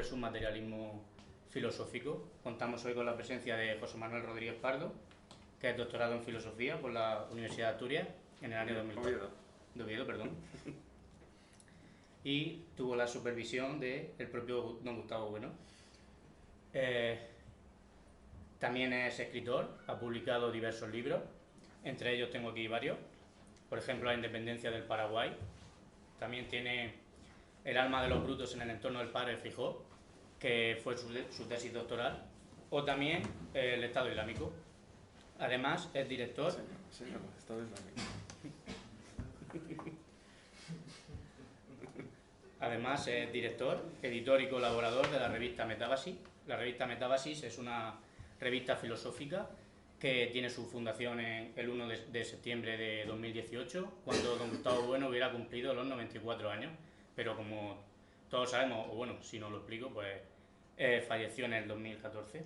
es un materialismo filosófico. Contamos hoy con la presencia de José Manuel Rodríguez Pardo, que es doctorado en filosofía por la Universidad de Asturias en el año 2004. De Oviedo, perdón. Y tuvo la supervisión del propio don Gustavo Bueno. También es escritor, ha publicado diversos libros, entre ellos tengo aquí varios, por ejemplo La independencia del Paraguay, también tiene El alma de los brutos en el entorno del padre Fijó, que fue su tesis doctoral, o también El Estado Islámico. Además es director... Señor, Estado Islámico. Además es director, editor y colaborador de la revista Metábasis. La revista Metábasis es una revista filosófica que tiene su fundación en el 1 de septiembre de 2018, cuando don Gustavo Bueno hubiera cumplido los 94 años. Pero como todos sabemos, o bueno, si no lo explico, pues falleció en el 2014.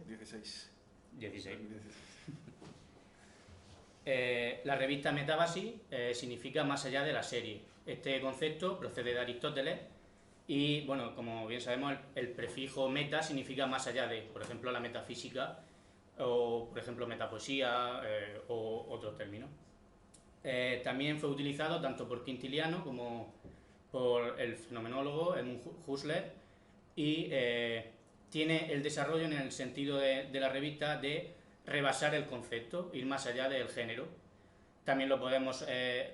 16. La revista Metábasis significa más allá de la serie. Este concepto procede de Aristóteles y, bueno, como bien sabemos, el prefijo meta significa más allá de, por ejemplo, la metafísica o, por ejemplo, metapoesía o otros términos. También fue utilizado tanto por Quintiliano como por el fenomenólogo Edmund Husserl y tiene el desarrollo en el sentido de la revista de rebasar el concepto, ir más allá del género. También lo podemos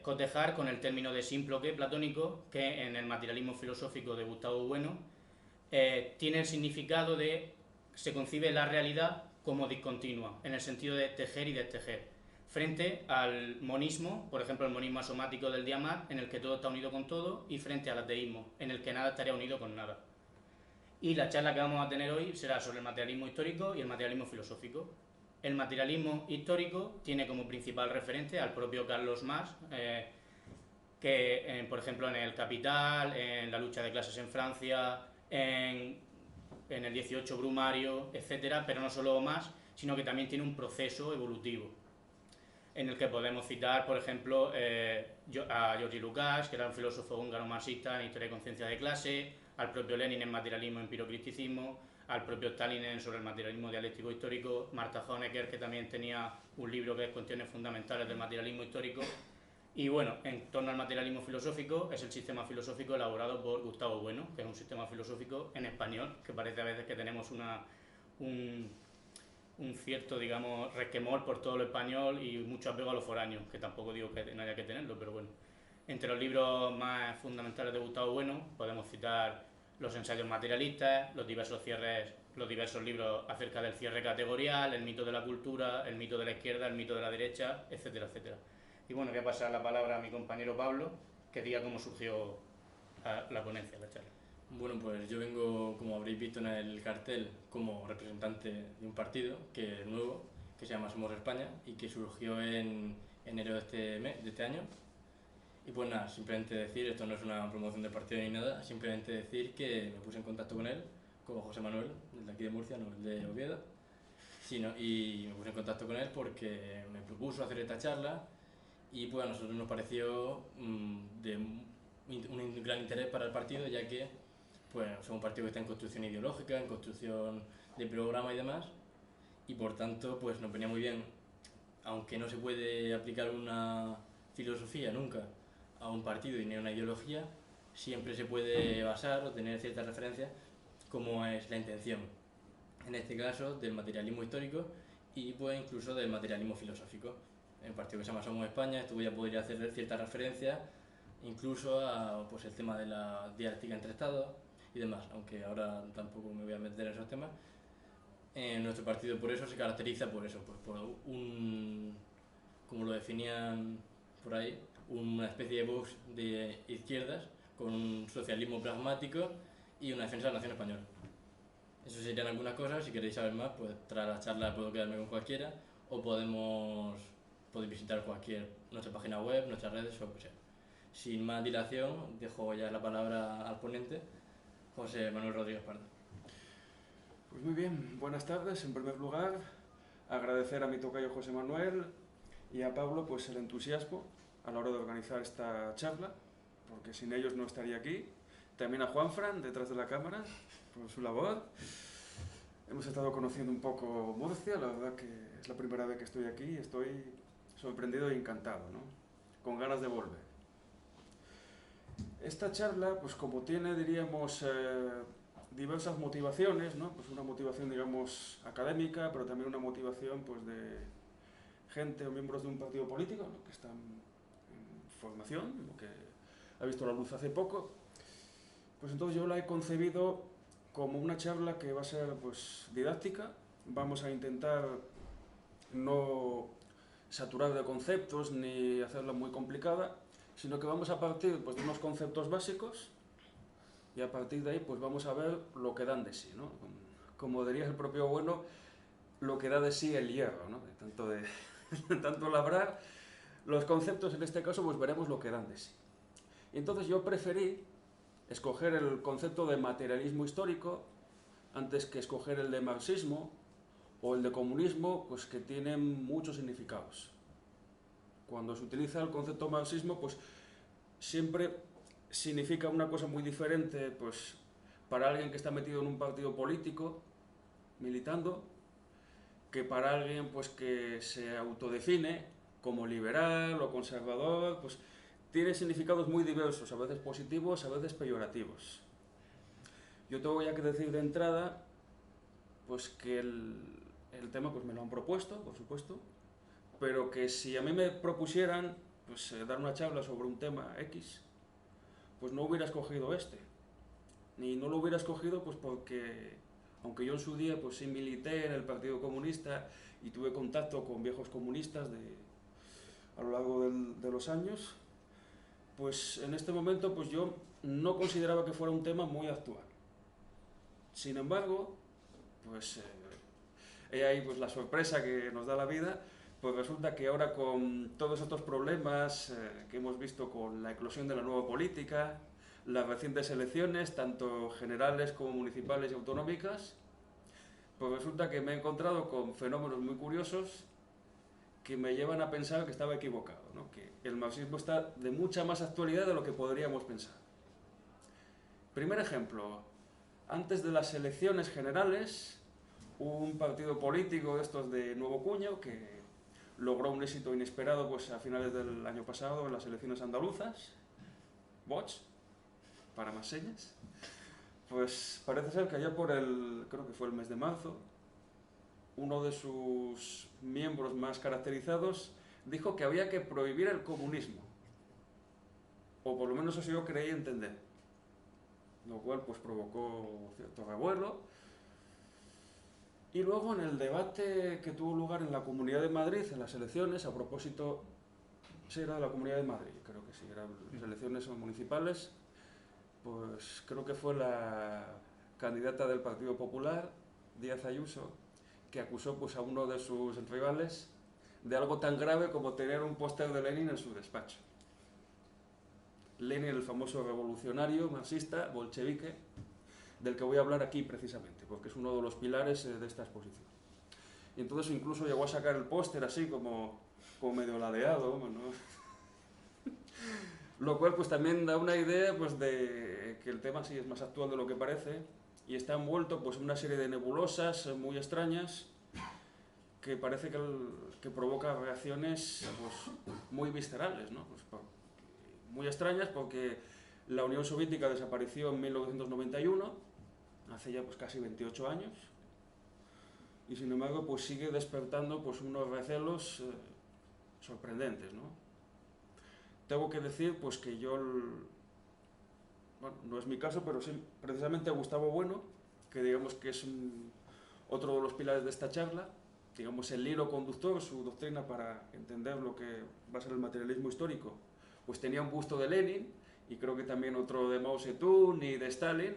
cotejar con el término de símploque platónico, que en el materialismo filosófico de Gustavo Bueno tiene el significado de se concibe la realidad como discontinua, en el sentido de tejer y destejer, frente al monismo, por ejemplo el monismo asomático del Diamant, en el que todo está unido con todo, y frente al ateísmo, en el que nada estaría unido con nada. Y la charla que vamos a tener hoy será sobre el materialismo histórico y el materialismo filosófico. El materialismo histórico tiene como principal referente al propio Carlos Marx, que por ejemplo en El Capital, en la lucha de clases en Francia, en el 18 Brumario, etcétera, pero no solo Marx, sino que también tiene un proceso evolutivo, en el que podemos citar, por ejemplo, a Georgi Lukács, que era un filósofo húngaro marxista en Historia y Conciencia de Clase, al propio Lenin en Materialismo y Empirocristicismo, al propio Stalin sobre el materialismo dialéctico histórico, Martha Honecker, que también tenía un libro que es Cuestiones fundamentales del materialismo histórico. Y bueno, en torno al materialismo filosófico es el sistema filosófico elaborado por Gustavo Bueno, que es un sistema filosófico en español, que parece a veces que tenemos un cierto, digamos, resquemor por todo lo español y mucho apego a los foráneos, que tampoco digo que no haya que tenerlo, pero bueno. Entre los libros más fundamentales de Gustavo Bueno podemos citar Los ensayos materialistas, los diversos libros acerca del cierre categorial, el mito de la cultura, el mito de la izquierda, el mito de la derecha, etcétera, etcétera. Y bueno, voy a pasar la palabra a mi compañero Pablo, que diga cómo surgió la ponencia, la charla. Bueno, pues yo vengo, como habréis visto en el cartel, como representante de un partido que es nuevo, que se llama Somos España y que surgió en enero de este año. Y pues nada, simplemente decir, esto no es una promoción de partido ni nada, simplemente decir que me puse en contacto con él, con José Manuel, el de aquí de Murcia, no el de Oviedo, y me puse en contacto con él porque me propuso hacer esta charla y pues a nosotros nos pareció de un gran interés para el partido, ya que pues somos un partido que está en construcción ideológica, en construcción de programa y demás, y por tanto pues nos venía muy bien, aunque no se puede aplicar una filosofía nunca a un partido y ni a una ideología, siempre se puede basar o tener ciertas referencias como es la intención, en este caso del materialismo histórico y pues incluso del materialismo filosófico. En el partido que se llama Somos España, esto ya podría hacer ciertas referencias incluso a pues, el tema de la dialéctica entre estados y demás, aunque ahora tampoco me voy a meter en esos temas. Nuestro partido por eso se caracteriza por eso, pues por como lo definían por ahí, una especie de Vox de izquierdas con un socialismo pragmático y una defensa de la nación española. Eso serían algunas cosas. Si queréis saber más, pues tras la charla puedo quedarme con cualquiera o podéis visitar nuestra página web, nuestras redes o lo que sea. Sin más dilación, dejo ya la palabra al ponente, José Manuel Rodríguez Pardo. Pues muy bien, buenas tardes. En primer lugar, agradecer a mi tocayo José Manuel y a Pablo pues el entusiasmo a la hora de organizar esta charla, porque sin ellos no estaría aquí, también a Juanfran, detrás de la cámara, por su labor. Hemos estado conociendo un poco Murcia, la verdad que es la primera vez que estoy aquí y estoy sorprendido e encantado, ¿no? Con ganas de volver. Esta charla, pues como tiene, diríamos, diversas motivaciones, ¿no? Pues una motivación, digamos, académica, pero también una motivación, pues, de gente o miembros de un partido político, ¿no? Que están en formación, que ha visto la luz hace poco. Pues entonces yo la he concebido como una charla que va a ser, pues, didáctica. Vamos a intentar no saturar de conceptos ni hacerla muy complicada, sino que vamos a partir, pues, de unos conceptos básicos y a partir de ahí, pues, vamos a ver lo que dan de sí, ¿no? Como diría el propio Bueno, lo que da de sí el hierro, ¿no? De tanto labrar los conceptos, en este caso, pues veremos lo que dan de sí. Y entonces yo preferí escoger el concepto de materialismo histórico antes que escoger el de marxismo o el de comunismo, pues que tienen muchos significados. Cuando se utiliza el concepto marxismo, pues siempre significa una cosa muy diferente, pues para alguien que está metido en un partido político, militando, que para alguien, pues, que se autodefine como liberal o conservador, pues tiene significados muy diversos, a veces positivos, a veces peyorativos. Yo tengo ya que decir de entrada, pues que el tema, pues me lo han propuesto, por supuesto, pero que si a mí me propusieran, pues, dar una charla sobre un tema X, pues no hubiera escogido este. Y no lo hubiera escogido, pues porque, aunque yo en su día, pues sí milité en el Partido Comunista y tuve contacto con viejos comunistas a lo largo de los años, pues en este momento, pues yo no consideraba que fuera un tema muy actual. Sin embargo, pues he ahí, pues, la sorpresa que nos da la vida, pues resulta que ahora, con todos estos problemas que hemos visto con la eclosión de la nueva política, las recientes elecciones, tanto generales como municipales y autonómicas, pues resulta que me he encontrado con fenómenos muy curiosos que me llevan a pensar que estaba equivocado, ¿no? Que el marxismo está de mucha más actualidad de lo que podríamos pensar. Primer ejemplo, antes de las elecciones generales, un partido político de estos de nuevo cuño que logró un éxito inesperado, pues, a finales del año pasado en las elecciones andaluzas, Vox, para más señas, pues parece ser que allá por creo que fue el mes de marzo, uno de sus miembros más caracterizados dijo que había que prohibir el comunismo, o por lo menos eso yo creí entender, lo cual, pues, provocó cierto revuelo. Y luego, en el debate que tuvo lugar en la Comunidad de Madrid, en las elecciones, a propósito, sí, era de la Comunidad de Madrid, creo que sí, eran las elecciones municipales, pues creo que fue la candidata del Partido Popular, Díaz Ayuso, que acusó, pues, a uno de sus rivales de algo tan grave como tener un póster de Lenin en su despacho. Lenin, el famoso revolucionario marxista, bolchevique, del que voy a hablar aquí precisamente, porque es uno de los pilares de esta exposición. Y entonces incluso llegó a sacar el póster así como medio ladeado, ¿no? Lo cual, pues, también da una idea, pues, de que el tema sí es más actual de lo que parece y está envuelto, pues, en una serie de nebulosas muy extrañas que parece que provoca reacciones, pues, muy viscerales, ¿no? Pues, muy extrañas, porque la Unión Soviética desapareció en 1991, hace ya, pues, casi 28 años, y sin embargo, pues, sigue despertando, pues, unos recelos sorprendentes, ¿no? Tengo que decir, pues, que yo, bueno, no es mi caso, pero sí, precisamente Gustavo Bueno, que digamos que es otro de los pilares de esta charla, digamos el hilo conductor, su doctrina para entender lo que va a ser el materialismo histórico, pues tenía un busto de Lenin, y creo que también otro de Mao Zedong y de Stalin,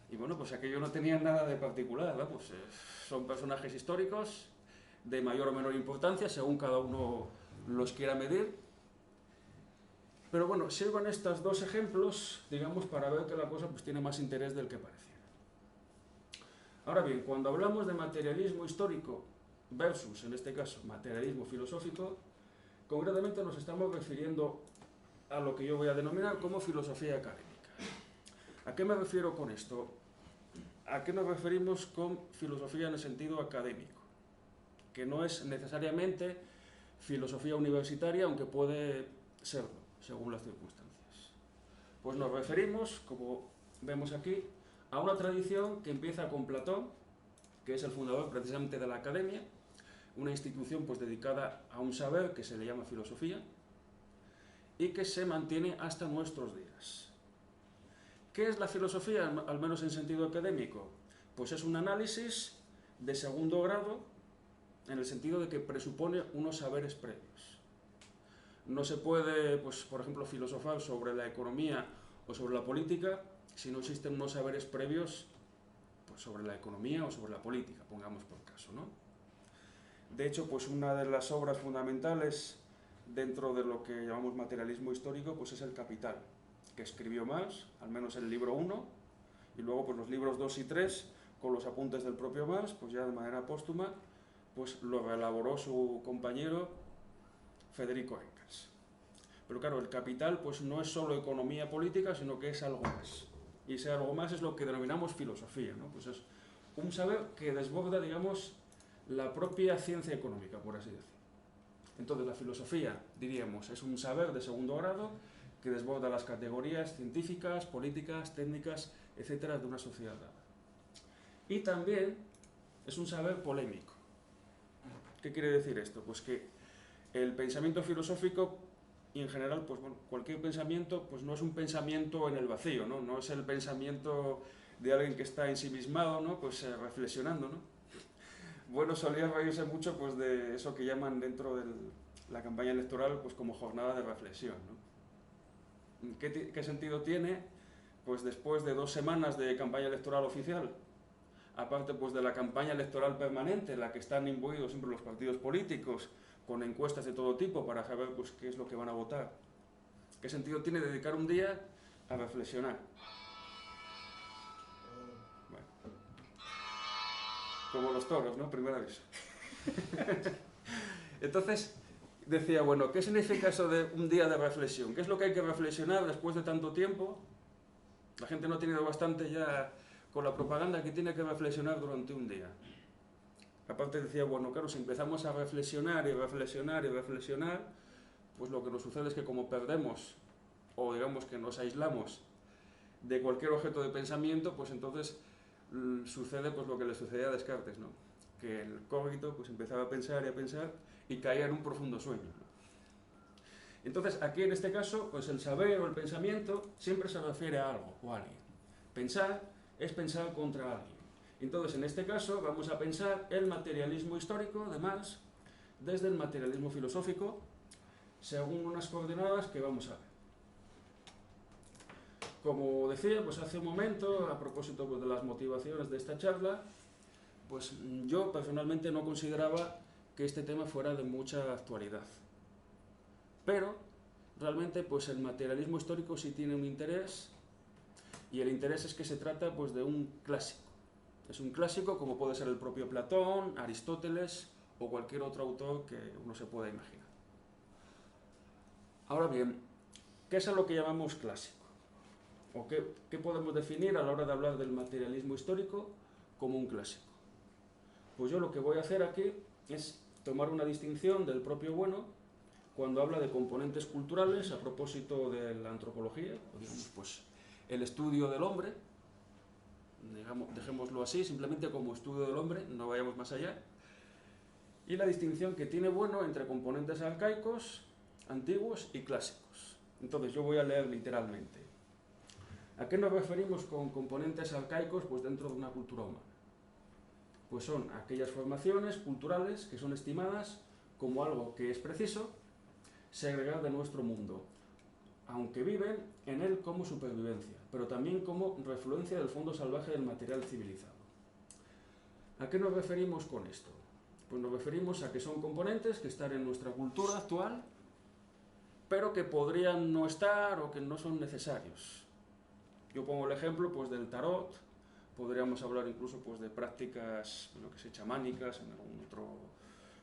y bueno, pues aquello no tenía nada de particular, ¿no? Pues son personajes históricos de mayor o menor importancia, según cada uno los quiera medir. Pero bueno, sirvan estos dos ejemplos, digamos, para ver que la cosa, pues, tiene más interés del que parecía. Ahora bien, cuando hablamos de materialismo histórico versus, en este caso, materialismo filosófico, concretamente nos estamos refiriendo a lo que yo voy a denominar como filosofía académica. ¿A qué me refiero con esto? ¿A qué nos referimos con filosofía en el sentido académico? Que no es necesariamente filosofía universitaria, aunque puede serlo, según las circunstancias. Pues nos referimos, como vemos aquí, a una tradición que empieza con Platón, que es el fundador precisamente de la academia, una institución pues dedicada a un saber que se le llama filosofía y que se mantiene hasta nuestros días. ¿Qué es la filosofía, al menos en sentido académico? Pues es un análisis de segundo grado en el sentido de que presupone unos saberes previos. No se puede, pues, por ejemplo, filosofar sobre la economía o sobre la política si no existen unos saberes previos pues, sobre la economía o sobre la política, pongamos por caso, ¿no? De hecho, pues una de las obras fundamentales dentro de lo que llamamos materialismo histórico pues es el Capital, que escribió Marx, al menos el libro 1, y luego pues los libros 2 y 3, con los apuntes del propio Marx, pues ya de manera póstuma, pues lo reelaboró su compañero Federico Engels. Pero claro, el Capital pues no es solo economía política, sino que es algo más. Y ese algo más es lo que denominamos filosofía, ¿no? Pues es un saber que desborda, digamos, la propia ciencia económica, por así decirlo. Entonces la filosofía, diríamos, es un saber de segundo grado que desborda las categorías científicas, políticas, técnicas, etcétera, de una sociedad dada. Y también es un saber polémico. ¿Qué quiere decir esto? Pues que el pensamiento filosófico, y en general, pues bueno, cualquier pensamiento, pues no es un pensamiento en el vacío, ¿no? No es el pensamiento de alguien que está ensimismado, ¿no? Pues reflexionando, ¿no? Bueno, solía reírse mucho pues de eso que llaman dentro de la campaña electoral pues como jornada de reflexión, ¿no? ¿Qué sentido tiene? Pues después de 2 semanas de campaña electoral oficial, aparte pues de la campaña electoral permanente en la que están imbuidos siempre los partidos políticos, con encuestas de todo tipo para saber pues qué es lo que van a votar. ¿Qué sentido tiene dedicar un día a reflexionar? Bueno, como los toros, ¿no? Primer aviso. Entonces, decía, bueno, ¿qué significa eso de un día de reflexión? ¿Qué es lo que hay que reflexionar después de tanto tiempo? La gente no ha tenido bastante ya con la propaganda que tiene que reflexionar durante un día. Aparte decía, bueno, claro, si empezamos a reflexionar y reflexionar y reflexionar, pues lo que nos sucede es que como perdemos, o digamos que nos aislamos de cualquier objeto de pensamiento, pues entonces sucede pues lo que le sucedía a Descartes, ¿no? Que el cogito pues empezaba a pensar y caía en un profundo sueño, ¿no? Entonces, aquí en este caso, pues el saber o el pensamiento siempre se refiere a algo o a alguien. Pensar es pensar contra alguien. Entonces, en este caso, vamos a pensar el materialismo histórico, además, desde el materialismo filosófico, según unas coordenadas que vamos a ver. Como decía, pues hace un momento, a propósito pues, de las motivaciones de esta charla, pues yo personalmente no consideraba que este tema fuera de mucha actualidad. Pero realmente pues el materialismo histórico sí tiene un interés, y el interés es que se trata pues de un clásico. Es un clásico como puede ser el propio Platón, Aristóteles o cualquier otro autor que uno se pueda imaginar. Ahora bien, ¿qué es lo que llamamos clásico? ¿O qué podemos definir a la hora de hablar del materialismo histórico como un clásico? Pues yo lo que voy a hacer aquí es tomar una distinción del propio Bueno cuando habla de componentes culturales a propósito de la antropología, o digamos, pues el estudio del hombre, dejémoslo así, simplemente como estudio del hombre, no vayamos más allá, y la distinción que tiene Bueno entre componentes arcaicos, antiguos y clásicos. Entonces yo voy a leer literalmente. ¿A qué nos referimos con componentes arcaicos pues dentro de una cultura humana? Pues son aquellas formaciones culturales que son estimadas como algo que es preciso segregar de nuestro mundo, aunque viven en él como supervivencia, pero también como refluencia del fondo salvaje del material civilizado. ¿A qué nos referimos con esto? Pues nos referimos a que son componentes que están en nuestra cultura actual, pero que podrían no estar o que no son necesarios. Yo pongo el ejemplo pues, del tarot, podríamos hablar incluso pues, de prácticas chamánicas en algún otro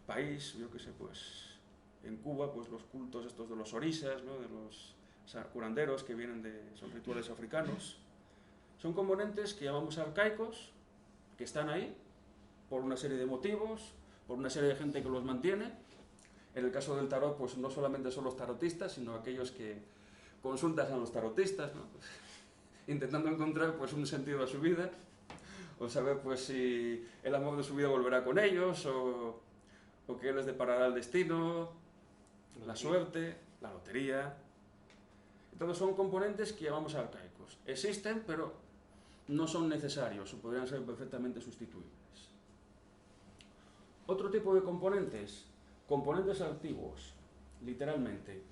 país, yo qué sé, pues en Cuba pues, los cultos estos de los orisas, ¿no? De los curanderos que son rituales africanos, Son componentes que llamamos arcaicos, que están ahí por una serie de motivos, por una serie de gente que los mantiene. En el caso del tarot, pues no solamente son los tarotistas, sino aquellos que consultan a los tarotistas, ¿no? Intentando encontrar pues un sentido a su vida, o saber pues si el amor de su vida volverá con ellos, o qué les deparará el destino, la suerte, la lotería. Entonces son componentes que llamamos arcaicos. Existen, pero no son necesarios, o podrían ser perfectamente sustituibles. Otro tipo de componentes, componentes antiguos, literalmente,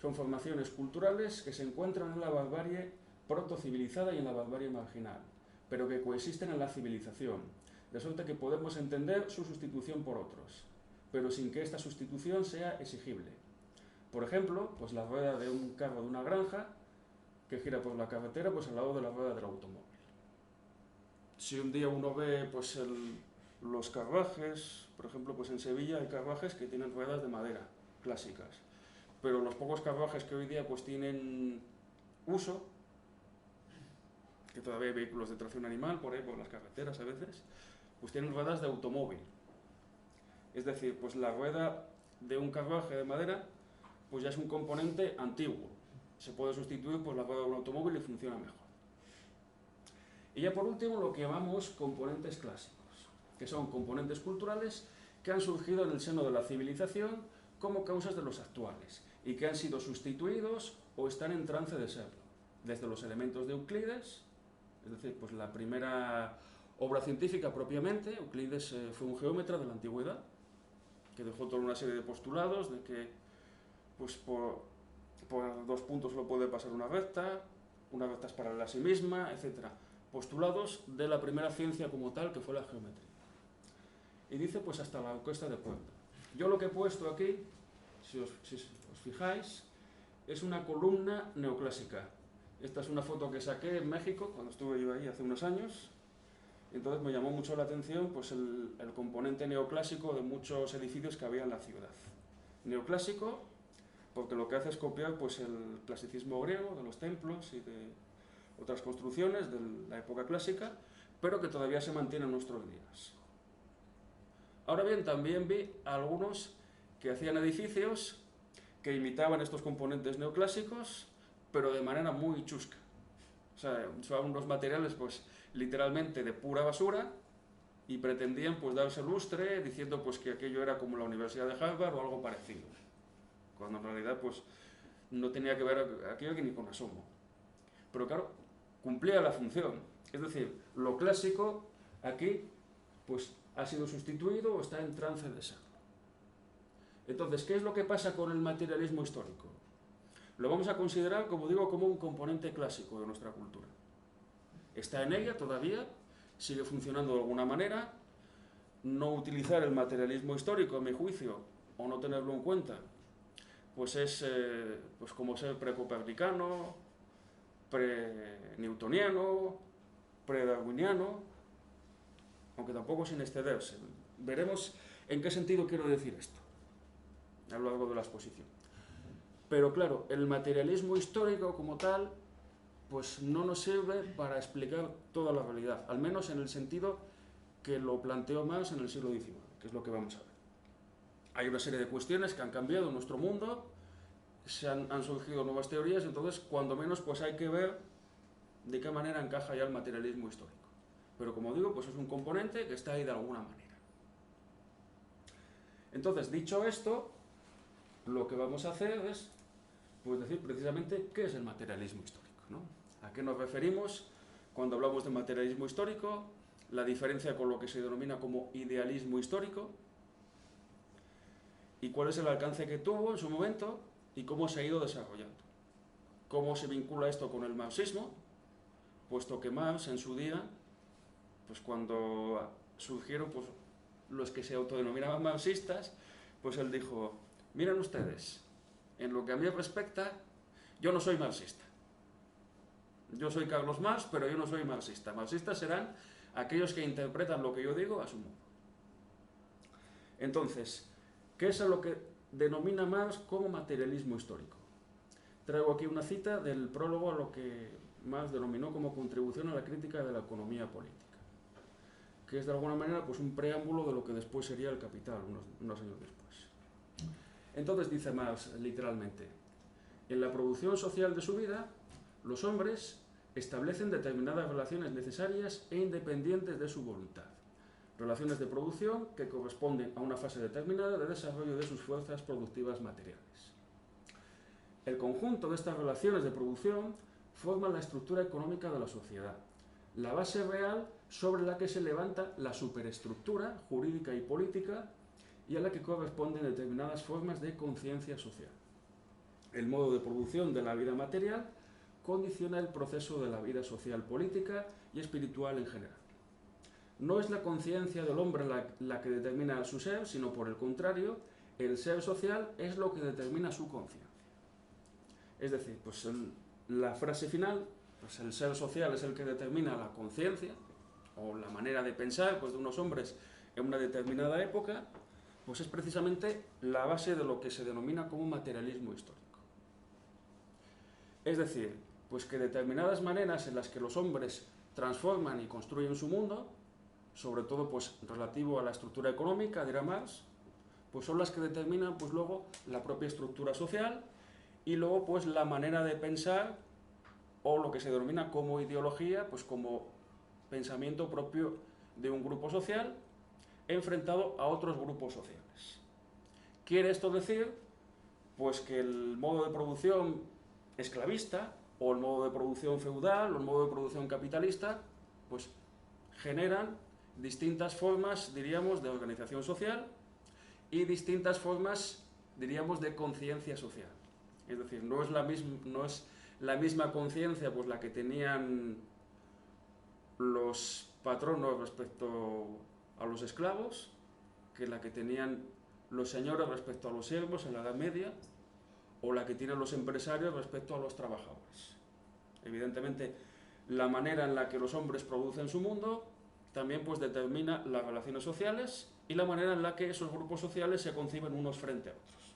son formaciones culturales que se encuentran en la barbarie protocivilizada y en la barbarie marginal, pero que coexisten en la civilización, de suerte que podemos entender su sustitución por otros, pero sin que esta sustitución sea exigible. Por ejemplo, pues la rueda de un carro de una granja que gira por la carretera pues al lado de la rueda del automóvil. Si un día uno ve pues los carruajes, por ejemplo, pues en Sevilla hay carruajes que tienen ruedas de madera clásicas, pero los pocos carruajes que hoy día pues tienen uso, que todavía hay vehículos de tracción animal por ahí, por las carreteras a veces, pues tienen ruedas de automóvil. Es decir, pues la rueda de un carruaje de madera pues ya es un componente antiguo. Se puede sustituir por la rueda de un automóvil y funciona mejor. Y ya por último lo que llamamos componentes clásicos, que son componentes culturales que han surgido en el seno de la civilización como causas de los actuales y que han sido sustituidos o están en trance de serlo, desde los elementos de Euclides, es decir, pues la primera obra científica propiamente. Euclides fue un geómetra de la antigüedad que dejó toda una serie de postulados de que pues por 2 puntos no puede pasar una recta es paralela a sí misma, etc. Postulados de la primera ciencia como tal, que fue la geometría. Y dice pues hasta la orquesta de Puerto. Yo lo que he puesto aquí, si os fijáis, es una columna neoclásica. Esta es una foto que saqué en México, cuando estuve yo ahí hace unos años. Entonces me llamó mucho la atención pues el componente neoclásico de muchos edificios que había en la ciudad. Neoclásico, porque lo que hace es copiar pues el clasicismo griego, de los templos y de otras construcciones de la época clásica, pero que todavía se mantiene en nuestros días. Ahora bien, también vi algunos que hacían edificios que imitaban estos componentes neoclásicos, pero de manera muy chusca. O sea, usaban unos materiales pues literalmente de pura basura y pretendían pues darse lustre diciendo pues que aquello era como la Universidad de Harvard o algo parecido, cuando en realidad pues no tenía que ver aquello que ni con asomo. Pero claro, cumplía la función, es decir, lo clásico aquí pues ha sido sustituido o está en trance de serlo. Entonces, ¿qué es lo que pasa con el materialismo histórico? Lo vamos a considerar, como digo, como un componente clásico de nuestra cultura. Está en ella todavía, sigue funcionando de alguna manera. No utilizar el materialismo histórico, a mi juicio, o no tenerlo en cuenta, pues es pues como ser precopernicano, pre-newtoniano, pre-darwiniano, aunque tampoco sin excederse. Veremos en qué sentido quiero decir esto a lo largo de la exposición. Pero claro, el materialismo histórico como tal pues no nos sirve para explicar toda la realidad, al menos en el sentido que lo planteó Marx en el siglo XIX, que es lo que vamos a ver. Hay una serie de cuestiones que han cambiado en nuestro mundo, han surgido nuevas teorías, entonces cuando menos pues hay que ver de qué manera encaja ya el materialismo histórico. Pero como digo, pues es un componente que está ahí de alguna manera. Entonces, dicho esto, lo que vamos a hacer es pues decir precisamente qué es el materialismo histórico, ¿no? ¿A qué nos referimos cuando hablamos de materialismo histórico? La diferencia con lo que se denomina como idealismo histórico y cuál es el alcance que tuvo en su momento y cómo se ha ido desarrollando. ¿Cómo se vincula esto con el marxismo? Puesto que Marx en su día, pues cuando surgieron pues, los que se autodenominaban marxistas, pues él dijo, miren ustedes, en lo que a mí respecta, yo no soy marxista. Yo soy Carlos Marx, pero yo no soy marxista. Marxistas serán aquellos que interpretan lo que yo digo a su modo. Entonces, ¿qué es lo que denomina Marx como materialismo histórico? Traigo aquí una cita del prólogo a lo que Marx denominó como contribución a la crítica de la economía política, que es de alguna manera pues un preámbulo de lo que después sería el Capital, unos años después. Entonces dice Marx literalmente: en la producción social de su vida, los hombres establecen determinadas relaciones necesarias e independientes de su voluntad. Relaciones de producción que corresponden a una fase determinada de desarrollo de sus fuerzas productivas materiales. El conjunto de estas relaciones de producción forma la estructura económica de la sociedad, la base real sobre la que se levanta la superestructura jurídica y política y a la que corresponden determinadas formas de conciencia social. El modo de producción de la vida material condiciona el proceso de la vida social, política y espiritual en general. No es la conciencia del hombre la que determina su ser, sino por el contrario, el ser social es lo que determina su conciencia. Es decir, pues la frase final, pues el ser social es el que determina la conciencia o la manera de pensar pues, de unos hombres en una determinada época, pues es precisamente la base de lo que se denomina como materialismo histórico. Es decir, pues que determinadas maneras en las que los hombres transforman y construyen su mundo, sobre todo pues relativo a la estructura económica, dirá Marx, pues son las que determinan pues luego la propia estructura social y luego pues la manera de pensar o lo que se denomina como ideología, pues como pensamiento propio de un grupo social enfrentado a otros grupos sociales. ¿Quiere esto decir? Pues que el modo de producción esclavista o el modo de producción feudal o el modo de producción capitalista pues generan distintas formas, diríamos, de organización social y distintas formas, diríamos, de conciencia social. Es decir, no es la misma conciencia pues la que tenían los patronos respecto a los esclavos que la que tenían los señores respecto a los siervos en la Edad Media o la que tienen los empresarios respecto a los trabajadores. Evidentemente, la manera en la que los hombres producen su mundo también pues determina las relaciones sociales y la manera en la que esos grupos sociales se conciben unos frente a otros.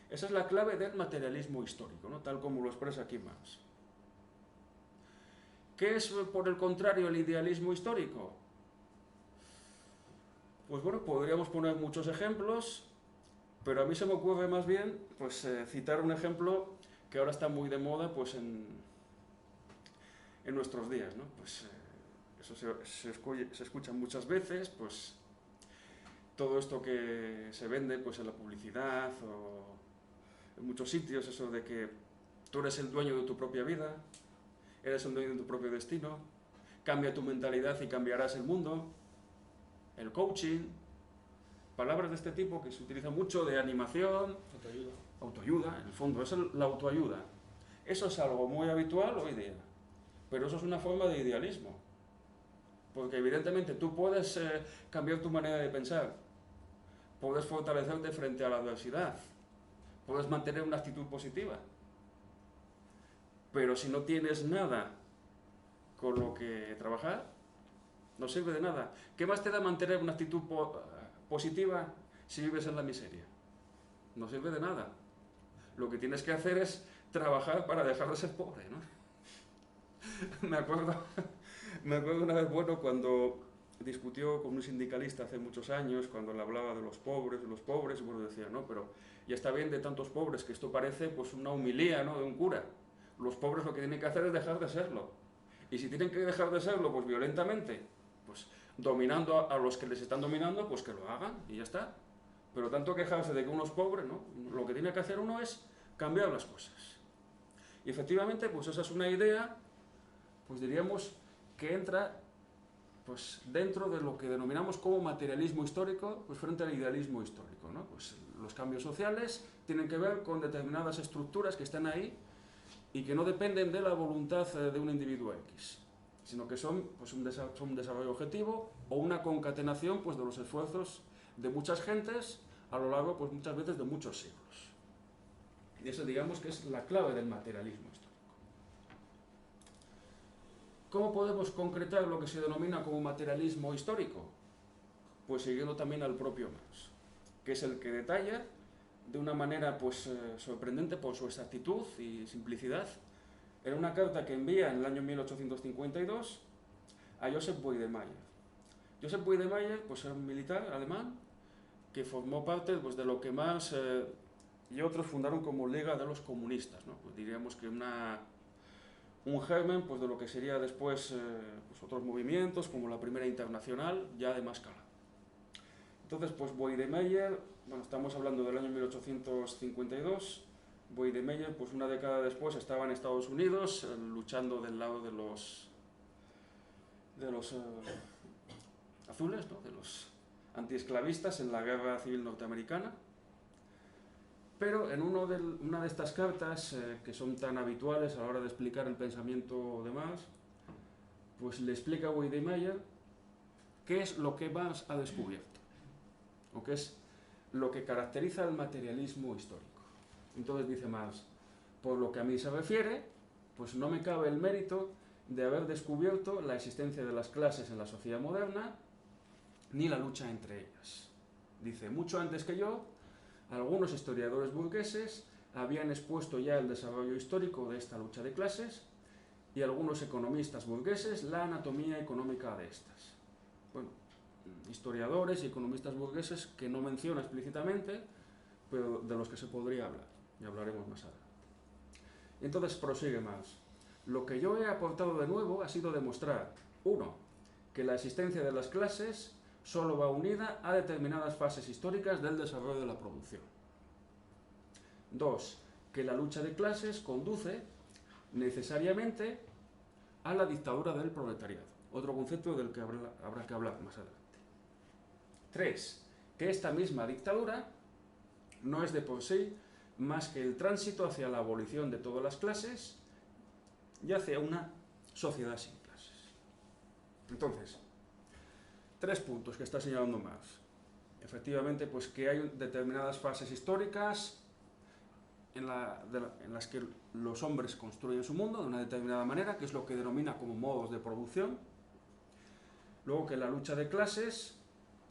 Esa es la clave del materialismo histórico, ¿no? Tal como lo expresa aquí Marx. ¿Qué es, por el contrario, el idealismo histórico? Pues bueno, podríamos poner muchos ejemplos, pero a mí se me ocurre más bien pues, citar un ejemplo que ahora está muy de moda pues, en nuestros días, ¿no? Pues, eso se escucha muchas veces, pues todo esto que se vende pues, en la publicidad o en muchos sitios, eso de que tú eres el dueño de tu propia vida, eres el dueño de tu propio destino, cambia tu mentalidad y cambiarás el mundo, el coaching, palabras de este tipo que se utilizan mucho de animación, autoayuda, en el fondo, es la autoayuda. Eso es algo muy habitual hoy día, pero eso es una forma de idealismo, porque evidentemente tú puedes cambiar tu manera de pensar, puedes fortalecerte frente a la adversidad, puedes mantener una actitud positiva, pero si no tienes nada con lo que trabajar, no sirve de nada. ¿Qué más te da mantener una actitud positiva si vives en la miseria? No sirve de nada. Lo que tienes que hacer es trabajar para dejar de ser pobre, ¿no? me acuerdo una vez, bueno, cuando discutió con un sindicalista hace muchos años, cuando le hablaba de los pobres, bueno, decía, no, pero ya está bien de tantos pobres, que esto parece pues una homilía, ¿no?, de un cura. Los pobres lo que tienen que hacer es dejar de serlo. Y si tienen que dejar de serlo, pues violentamente, pues dominando a los que les están dominando, pues que lo hagan y ya está. Pero tanto quejarse de que uno es pobre, ¿no? Lo que tiene que hacer uno es cambiar las cosas. Y efectivamente, pues esa es una idea, pues diríamos que entra pues dentro de lo que denominamos como materialismo histórico, pues frente al idealismo histórico, ¿no? Pues los cambios sociales tienen que ver con determinadas estructuras que están ahí y que no dependen de la voluntad de un individuo X, sino que son pues, un desarrollo objetivo o una concatenación pues, de los esfuerzos de muchas gentes a lo largo, pues muchas veces, de muchos siglos. Y eso digamos que es la clave del materialismo histórico. ¿Cómo podemos concretar lo que se denomina como materialismo histórico? Pues siguiendo también al propio Marx, que es el que detalla de una manera pues, sorprendente por su exactitud y simplicidad en una carta que envía en el año 1852 a Joseph Boidemeyer. Joseph Boidemeyer pues, era un militar alemán que formó parte pues, de lo que Marx y otros fundaron como Liga de los Comunistas, ¿no? Pues diríamos que un germen pues, de lo que sería después pues, otros movimientos como la Primera Internacional, ya de más escala. Entonces, pues Boidemeyer, bueno, estamos hablando del año 1852, Boidemeyer, pues una década después, estaba en Estados Unidos luchando del lado de los azules, ¿no? De los antiesclavistas en la Guerra Civil Norteamericana. Pero en una de estas cartas, que son tan habituales a la hora de explicar el pensamiento de Marx, pues le explica a Boidemeyer qué es lo que Marx ha descubierto, o qué es lo que caracteriza el materialismo histórico. Entonces dice Marx, por lo que a mí se refiere, pues no me cabe el mérito de haber descubierto la existencia de las clases en la sociedad moderna, ni la lucha entre ellas. Dice, mucho antes que yo, algunos historiadores burgueses habían expuesto ya el desarrollo histórico de esta lucha de clases y algunos economistas burgueses la anatomía económica de estas. Bueno, historiadores y economistas burgueses que no menciona explícitamente, pero de los que se podría hablar, y hablaremos más adelante. Entonces prosigue Marx. Lo que yo he aportado de nuevo ha sido demostrar, 1, que la existencia de las clases solo va unida a determinadas fases históricas del desarrollo de la producción. 2, que la lucha de clases conduce necesariamente a la dictadura del proletariado, otro concepto del que habrá que hablar más adelante. 3, que esta misma dictadura no es de por sí más que el tránsito hacia la abolición de todas las clases y hacia una sociedad sin clases. Entonces, 3 puntos que está señalando Marx. Efectivamente, pues que hay determinadas fases históricas en las que los hombres construyen su mundo de una determinada manera, que es lo que denomina como modos de producción. Luego que la lucha de clases,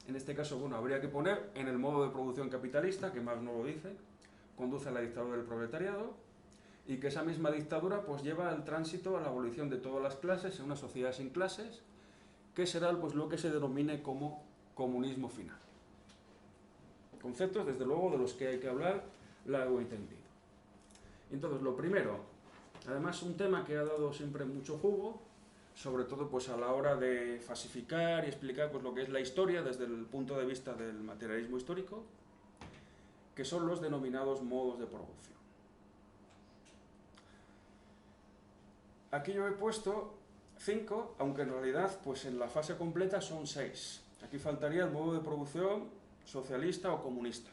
en este caso, bueno, habría que poner en el modo de producción capitalista, que Marx no lo dice, conduce a la dictadura del proletariado, y que esa misma dictadura pues lleva al tránsito a la abolición de todas las clases en una sociedad sin clases, que será pues lo que se denomine como comunismo final. Conceptos, desde luego, de los que hay que hablar largo y tendido. Entonces, lo primero, además un tema que ha dado siempre mucho jugo, sobre todo pues a la hora de falsificar y explicar pues lo que es la historia desde el punto de vista del materialismo histórico, que son los denominados modos de producción. Aquí yo he puesto 5, aunque en realidad pues en la fase completa son 6. Aquí faltaría el modo de producción socialista o comunista.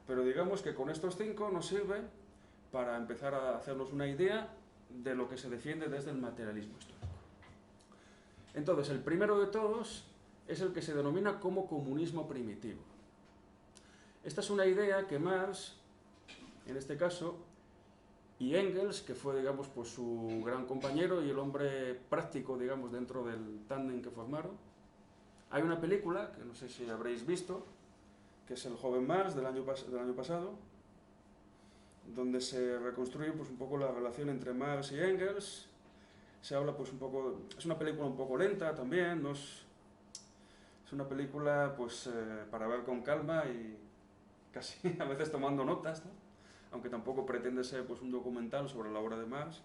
Pero digamos que con estos 5 nos sirve para empezar a hacernos una idea de lo que se defiende desde el materialismo histórico. Entonces, el primero de todos es el que se denomina como comunismo primitivo. Esta es una idea que Marx, en este caso, y Engels, que fue, digamos, pues su gran compañero y el hombre práctico, digamos, dentro del tándem que formaron. Hay una película, que no sé si habréis visto, que es El joven Marx, del año pasado, donde se reconstruye pues un poco la relación entre Marx y Engels. Se habla pues un poco, es una película un poco lenta también, ¿no? Es una película pues para ver con calma y casi a veces tomando notas, ¿no? Aunque tampoco pretende ser pues un documental sobre la obra de Marx.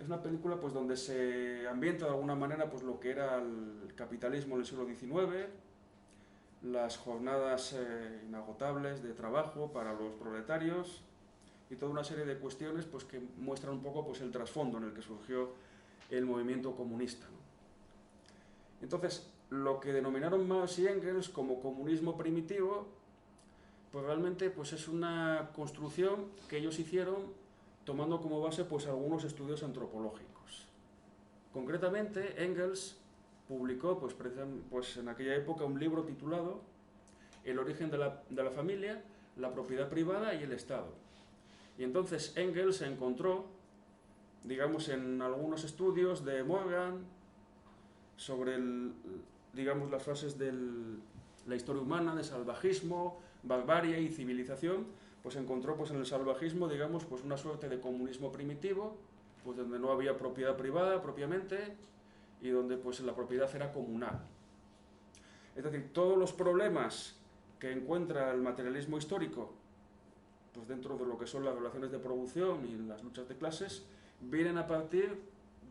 Es una película pues donde se ambienta de alguna manera pues lo que era el capitalismo en el siglo XIX, las jornadas inagotables de trabajo para los proletarios y toda una serie de cuestiones pues, que muestran un poco pues, el trasfondo en el que surgió el movimiento comunista, ¿no? Entonces, lo que denominaron Marx y Engels como comunismo primitivo, pues realmente pues, es una construcción que ellos hicieron tomando como base pues, algunos estudios antropológicos. Concretamente, Engels publicó pues en aquella época un libro titulado El origen de la familia, la propiedad privada y el Estado. Y entonces Engels se encontró, digamos, en algunos estudios de Morgan sobre digamos, las fases de la historia humana, de salvajismo, barbarie y civilización, pues encontró pues en el salvajismo, digamos, pues una suerte de comunismo primitivo, pues donde no había propiedad privada propiamente y donde pues la propiedad era comunal. Es decir, todos los problemas que encuentra el materialismo histórico, pues dentro de lo que son las relaciones de producción y las luchas de clases, vienen a partir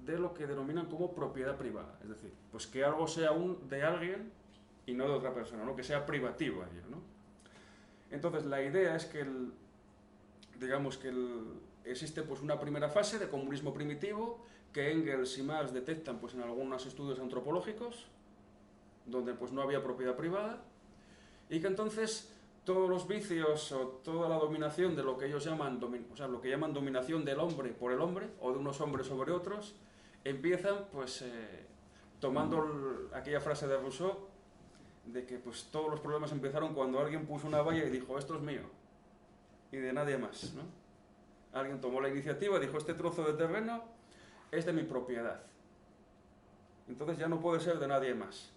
de lo que denominan como propiedad privada. Es decir, pues que algo sea de alguien y no de otra persona, ¿no? Que sea privativo ello, ¿no? Entonces la idea es que existe pues una primera fase de comunismo primitivo que Engels y Marx detectan pues en algunos estudios antropológicos, donde pues no había propiedad privada, y que entonces todos los vicios o toda la dominación de lo que ellos llaman, lo que llaman dominación del hombre por el hombre, o de unos hombres sobre otros, empiezan pues tomando aquella frase de Rousseau, de que pues todos los problemas empezaron cuando alguien puso una valla y dijo, esto es mío, y de nadie más, ¿no? Alguien tomó la iniciativa y dijo, este trozo de terreno es de mi propiedad, entonces ya no puede ser de nadie más,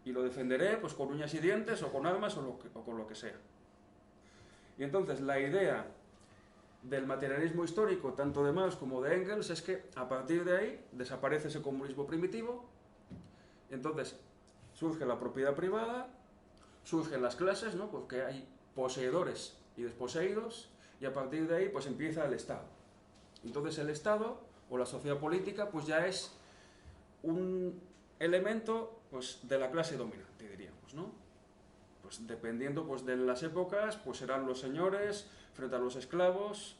y lo defenderé pues con uñas y dientes, o con armas, o con lo que sea. Y entonces la idea del materialismo histórico, tanto de Marx como de Engels, es que a partir de ahí desaparece ese comunismo primitivo, entonces surge la propiedad privada, surgen las clases, ¿no? Porque hay poseedores y desposeídos, y a partir de ahí pues empieza el Estado. Entonces el Estado o la sociedad política pues ya es un elemento pues de la clase dominante, diríamos, ¿no? Pues dependiendo pues de las épocas, pues serán los señores frente a los esclavos,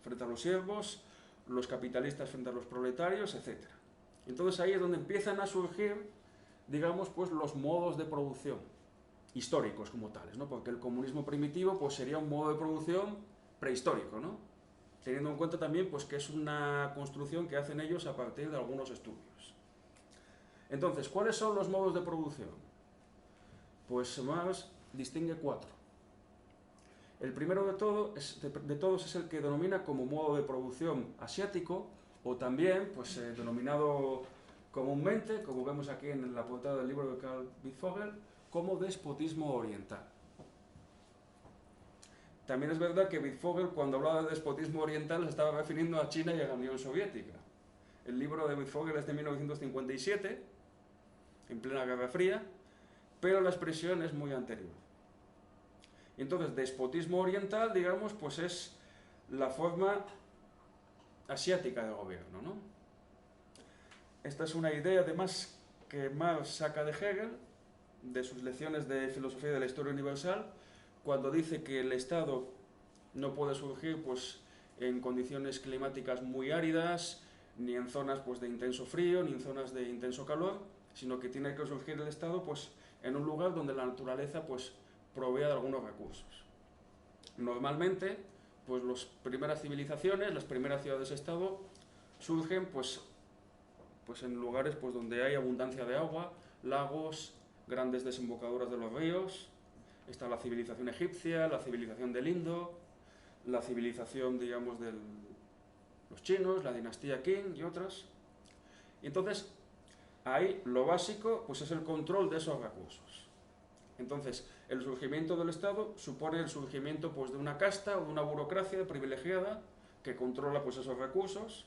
frente a los siervos, los capitalistas frente a los proletarios, etc. Entonces ahí es donde empiezan a surgir, digamos, pues los modos de producción históricos como tales, ¿no? Porque el comunismo primitivo pues sería un modo de producción prehistórico, ¿no? Teniendo en cuenta también pues que es una construcción que hacen ellos a partir de algunos estudios. Entonces, ¿cuáles son los modos de producción? Pues Marx distingue 4. El primero de todos es el que denomina como modo de producción asiático, o también pues denominado comúnmente, como vemos aquí en la portada del libro de Karl Wittfogel, como despotismo oriental. También es verdad que Wittfogel, cuando hablaba de despotismo oriental, se estaba refiriendo a China y a la Unión Soviética. El libro de Wittfogel es de 1957, en plena Guerra Fría, pero la expresión es muy anterior. Entonces, despotismo oriental, digamos, pues es la forma asiática de gobierno, ¿no? Esta es una idea, además, que Marx saca de Hegel, de sus lecciones de filosofía de la historia universal, cuando dice que el Estado no puede surgir pues, en condiciones climáticas muy áridas, ni en zonas pues, de intenso frío, ni en zonas de intenso calor, sino que tiene que surgir el Estado pues, en un lugar donde la naturaleza pues, provea de algunos recursos. Normalmente, pues las primeras civilizaciones, las primeras ciudades-estado, surgen pues en lugares pues, donde hay abundancia de agua, lagos, grandes desembocaduras de los ríos. Está la civilización egipcia, la civilización del Indo, la civilización, digamos, de los chinos, la dinastía Qing y otras. Y entonces, ahí lo básico pues, es el control de esos recursos. Entonces, el surgimiento del Estado supone el surgimiento pues, de una casta o de una burocracia privilegiada que controla pues, esos recursos.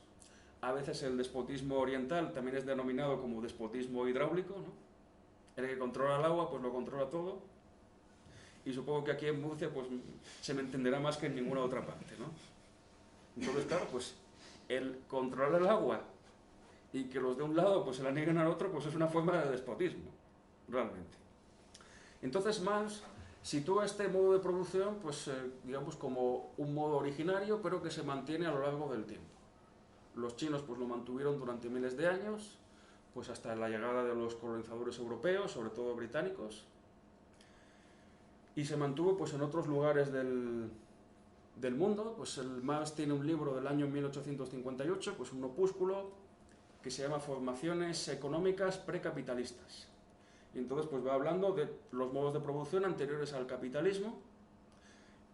A veces el despotismo oriental también es denominado como despotismo hidráulico, ¿no? El que controla el agua, pues lo controla todo. Y supongo que aquí en Murcia pues, se me entenderá más que en ninguna otra parte, ¿no? Entonces, claro, pues el controlar el agua y que los de un lado pues, se la nieguen al otro, pues es una forma de despotismo, realmente. Entonces, Marx sitúa este modo de producción, pues, digamos, como un modo originario, pero que se mantiene a lo largo del tiempo. Los chinos pues, lo mantuvieron durante miles de años, pues hasta la llegada de los colonizadores europeos, sobre todo británicos, y se mantuvo pues, en otros lugares del mundo. Pues el Marx tiene un libro del año 1858, pues un opúsculo que se llama Formaciones económicas precapitalistas. Y entonces pues, va hablando de los modos de producción anteriores al capitalismo,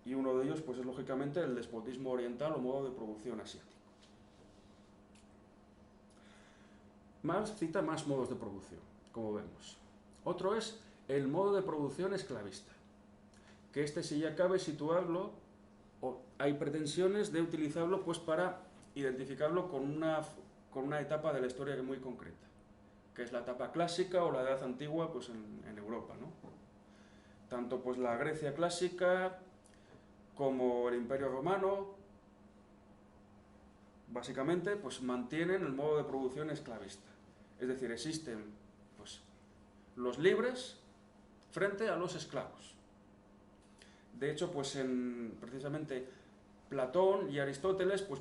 y uno de ellos pues, es lógicamente el despotismo oriental o modo de producción asiático. Marx cita más modos de producción, como vemos. Otro es el modo de producción esclavista, que este sí ya cabe situarlo hay pretensiones de utilizarlo pues para identificarlo con una etapa de la historia muy concreta, que es la etapa clásica o la Edad Antigua pues en Europa, ¿no? Tanto pues la Grecia clásica como el Imperio Romano, básicamente pues mantienen el modo de producción esclavista. Es decir, existen pues los libres frente a los esclavos. De hecho, pues precisamente Platón y Aristóteles pues